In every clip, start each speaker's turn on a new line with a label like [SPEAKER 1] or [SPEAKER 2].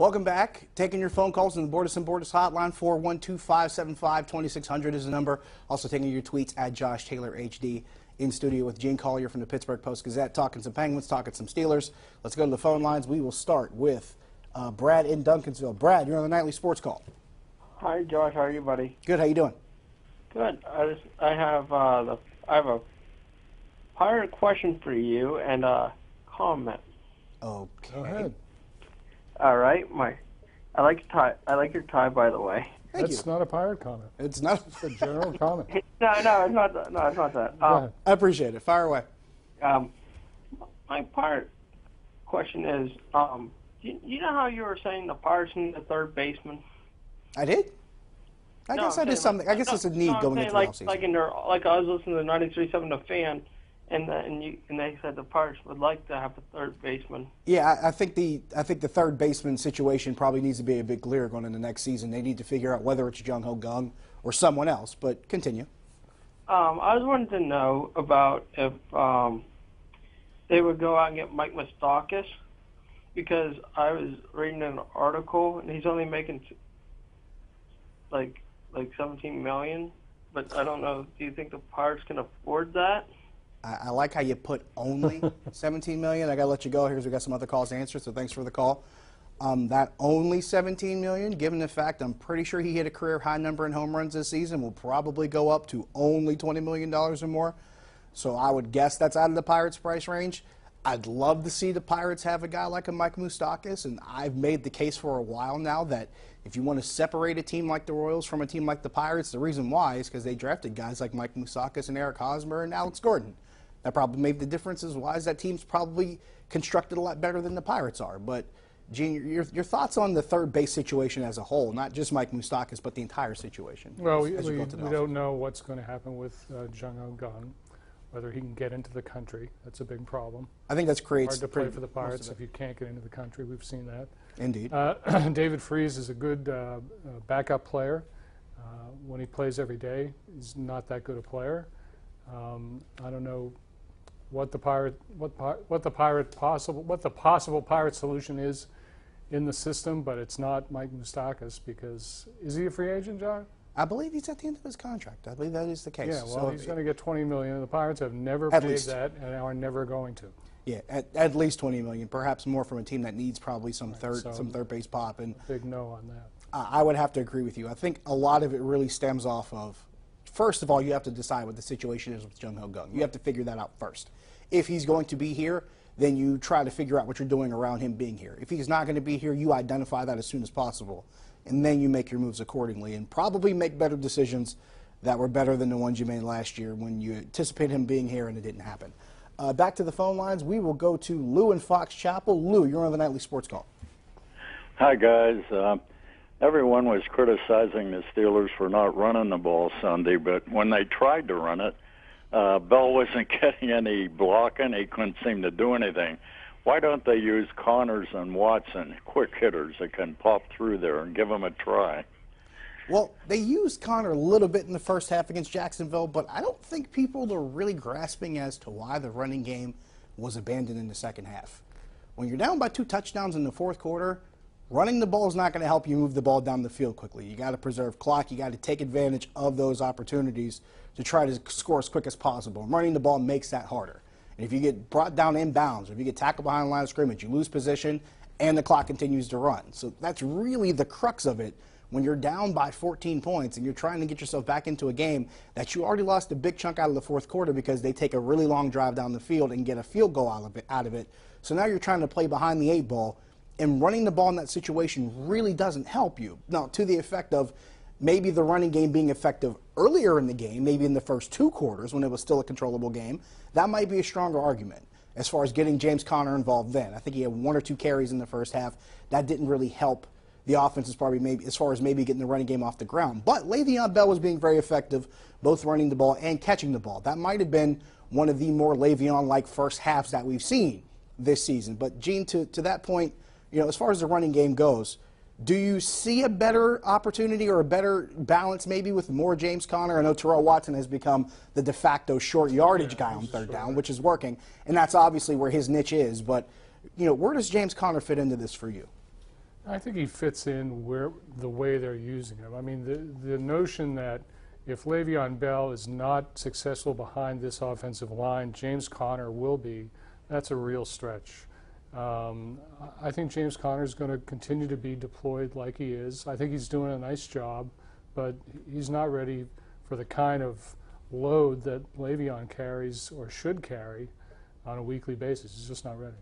[SPEAKER 1] Welcome back. Taking your phone calls on the Bordas and Bordas hotline. 412-575-2600 is the number. Also taking your tweets at Josh Taylor HD. In studio with Gene Collier from the Pittsburgh Post-Gazette, talking some Penguins, talking some Steelers. Let's go to the phone lines. We will start with Brad in Duncansville. Brad, you're on the Nightly Sports Call.
[SPEAKER 2] Hi, Josh. How are you, buddy?
[SPEAKER 1] Good. How you doing?
[SPEAKER 2] Good. I have a pirate question for you and a comment.
[SPEAKER 1] Okay.
[SPEAKER 3] Go ahead.
[SPEAKER 2] All right. I like your tie, by the way.
[SPEAKER 3] That's not a pirate comment.
[SPEAKER 1] It's not.
[SPEAKER 3] It's a general comment.
[SPEAKER 2] No, it's not that. No, it's not that.
[SPEAKER 3] Go ahead.
[SPEAKER 1] I appreciate it. Fire away.
[SPEAKER 2] My pirate question is, you know how you were saying the Pirates need a third baseman?
[SPEAKER 1] I did? I guess that is something. I guess it's a need going into the offseason.
[SPEAKER 2] Like I was listening to 93.7 The Fan, and they said the Pirates would like to have a third baseman.
[SPEAKER 1] Yeah, I think the third baseman situation probably needs to be a bit clearer going into next season. They need to figure out whether it's Jung Ho Gung or someone else. But continue.
[SPEAKER 2] I was wanting to know about if they would go out and get Mike Moustakas, because I was reading an article and he's only making like $17 million, but I don't know. Do you think the Pirates can afford that?
[SPEAKER 1] I like how you put only $17 million. I got to let you go here because we got some other calls to answer, so thanks for the call. That only $17 million, given the fact I'm pretty sure he hit a career high number in home runs this season, will probably go up to only $20 million or more. So I would guess that's out of the Pirates' price range. I'd love to see the Pirates have a guy like a Mike Moustakas, and I've made the case for a while now that if you want to separate a team like the Royals from a team like the Pirates, the reason why is because they drafted guys like Mike Moustakas and Eric Hosmer and Alex Gordon. That probably made the difference is why is that team's probably constructed a lot better than the Pirates are. But, Gene, your thoughts on the third base situation as a whole, not just Mike Moustakas, but the entire situation?
[SPEAKER 3] Well, we don't know what's going to happen with Jung Ho Gung, whether he can get into the country. That's a big problem.
[SPEAKER 1] I think that's creates
[SPEAKER 3] hard to play for the Pirates if you can't get into the country. We've seen that.
[SPEAKER 1] Indeed.
[SPEAKER 3] David Freese is a good backup player. When he plays every day, he's not that good a player. I don't know what the possible Pirate solution is in the system, but it's not Mike Moustakas, because is he a free agent, John?
[SPEAKER 1] I believe he's at the end of his contract. I believe that is the case.
[SPEAKER 3] Yeah, well, he's going to get $20 million. The Pirates have never paid that and are never going to.
[SPEAKER 1] Yeah, at least $20 million, perhaps more from a team that needs probably some third base pop. And
[SPEAKER 3] big no on that.
[SPEAKER 1] I would have to agree with you. I think a lot of it really stems off of, first of all, you have to decide what the situation is with Jung Ho Gung. You have to figure that out first. If he's going to be here, then you try to figure out what you're doing around him being here. If he's not going to be here, you identify that as soon as possible, and then you make your moves accordingly and probably make better decisions that were better than the ones you made last year when you anticipated him being here and it didn't happen. Back to the phone lines. We will go to Lou in Fox Chapel. Lou, you're on the Nightly Sports Call.
[SPEAKER 4] Hi, guys. Everyone was criticizing the Steelers for not running the ball Sunday, but when they tried to run it, Bell wasn't getting any blocking. He couldn't seem to do anything. Why don't they use Connors and Watson, quick hitters that can pop through there, and give them a try?
[SPEAKER 1] Well, they used Connor a little bit in the first half against Jacksonville, but I don't think people are really grasping as to why the running game was abandoned in the second half. When you're down by 2 touchdowns in the fourth quarter, running the ball is not going to help you move the ball down the field quickly. You got to preserve clock. You got to take advantage of those opportunities to try to score as quick as possible. Running the ball makes that harder. And if you get brought down inbounds, or if you get tackled behind the line of scrimmage, you lose position, and the clock continues to run. So that's really the crux of it. When you're down by 14 points and you're trying to get yourself back into a game that you already lost a big chunk out of the fourth quarter because they take a really long drive down the field and get a field goal out of it. So now you're trying to play behind the 8 ball. And running the ball in that situation really doesn't help you. Now, to the effect of maybe the running game being effective earlier in the game, maybe in the first 2 quarters when it was still a controllable game, that might be a stronger argument as far as getting James Conner involved then. I think he had 1 or 2 carries in the first half. That didn't really help the offense as far as maybe getting the running game off the ground. But Le'Veon Bell was being very effective, both running the ball and catching the ball. That might have been one of the more Le'Veon-like first halves that we've seen this season. But, Gene, to that point, as far as the running game goes, do you see a better opportunity or a better balance maybe with more James Conner? I know Terrell Watson has become the de facto short yardage guy on third down, which is working, and that's obviously where his niche is. But, where does James Conner fit into this for you?
[SPEAKER 3] I think he fits in where the way they're using him. I mean, the notion that if Le'Veon Bell is not successful behind this offensive line, James Conner will be, that's a real stretch. I think James Conner is going to continue to be deployed like he is. I think he's doing a nice job, but he's not ready for the kind of load that Le'Veon carries or should carry on a weekly basis. He's just not ready.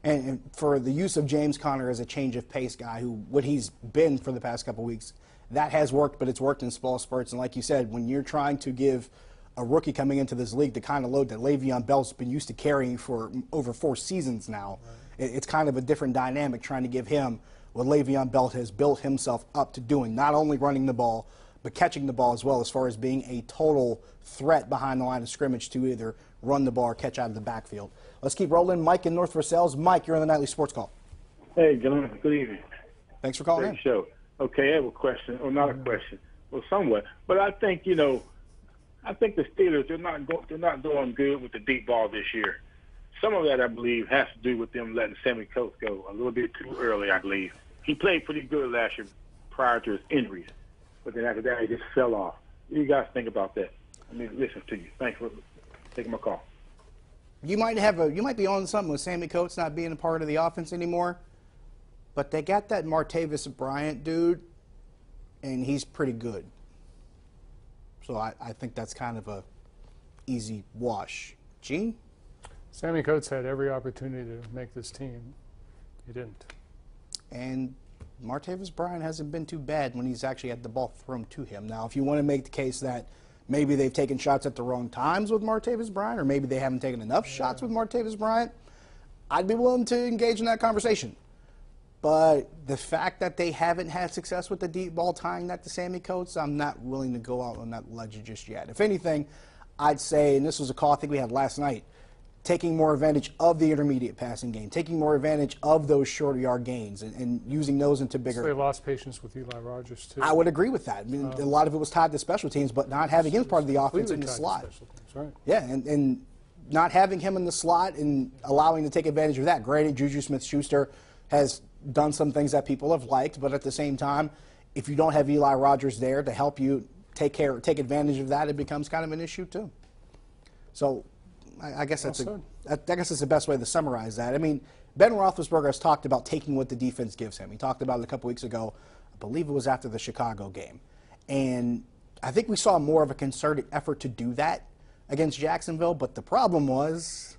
[SPEAKER 1] And for the use of James Conner as a change of pace guy, what he's been for the past couple of weeks, that has worked, but it's worked in small spurts. And like you said, when you're trying to give a rookie coming into this league the kind of load that Le'Veon Bell's been used to carrying for over 4 seasons now, right, it's kind of a different dynamic trying to give him what Le'Veon Bell has built himself up to doing, not only running the ball, but catching the ball as well, as far as being a total threat behind the line of scrimmage to either run the ball or catch out of the backfield. Let's keep rolling. Mike in North Versailles. Mike, you're on the Nightly Sports Call.
[SPEAKER 5] Hey, good evening.
[SPEAKER 1] Thanks for calling
[SPEAKER 5] Great show. Okay, I have a question, or not a question, well, somewhat. But I think, I think the Steelers, they're not doing good with the deep ball this year. Some of that, I believe, has to do with them letting Sammy Coates go a little bit too early, I believe. He played pretty good last year prior to his injuries, but then after that, he just fell off. What do you guys think about that? I mean, listen to you. Thanks for taking my call.
[SPEAKER 1] You might be on something with Sammy Coates not being a part of the offense anymore, but they got that Martavis Bryant dude, and he's pretty good. So I think that's kind of a easy wash. Gene?
[SPEAKER 3] Sammy Coates had every opportunity to make this team. He didn't.
[SPEAKER 1] And Martavis Bryant hasn't been too bad when he's actually had the ball thrown to him. Now, if you want to make the case that maybe they've taken shots at the wrong times with Martavis Bryant, or maybe they haven't taken enough shots with Martavis Bryant, I'd be willing to engage in that conversation. But the fact that they haven't had success with the deep ball tying that to Sammy Coates, I'm not willing to go out on that ledge just yet. If anything, I'd say, and this was a call I think we had last night, taking more advantage of the intermediate passing game, taking more advantage of those shorter yard gains and using those into bigger.
[SPEAKER 3] So they lost patience with Eli Rogers, too.
[SPEAKER 1] I would agree with that. I mean, a lot of it was tied to special teams, but not having him part of the offense in the slot.
[SPEAKER 3] Right.
[SPEAKER 1] Yeah, and not having him in the slot and allowing to take advantage of that. Granted, Juju Smith-Schuster has done some things that people have liked, but at the same time, if you don't have Eli Rogers there to help you take advantage of that, it becomes kind of an issue too. So I guess that's the best way to summarize that. I mean, Ben Roethlisberger has talked about taking what the defense gives him. He talked about it a couple weeks ago. I believe it was after the Chicago game. And I think we saw more of a concerted effort to do that against Jacksonville, but the problem was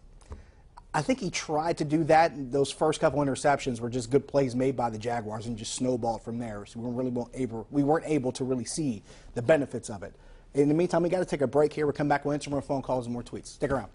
[SPEAKER 1] I think he tried to do that, and those first couple interceptions were just good plays made by the Jaguars and just snowballed from there. So we weren't able to really see the benefits of it. In the meantime, we got to take a break here. We'll come back. We'll answer more phone calls and more tweets. Stick around.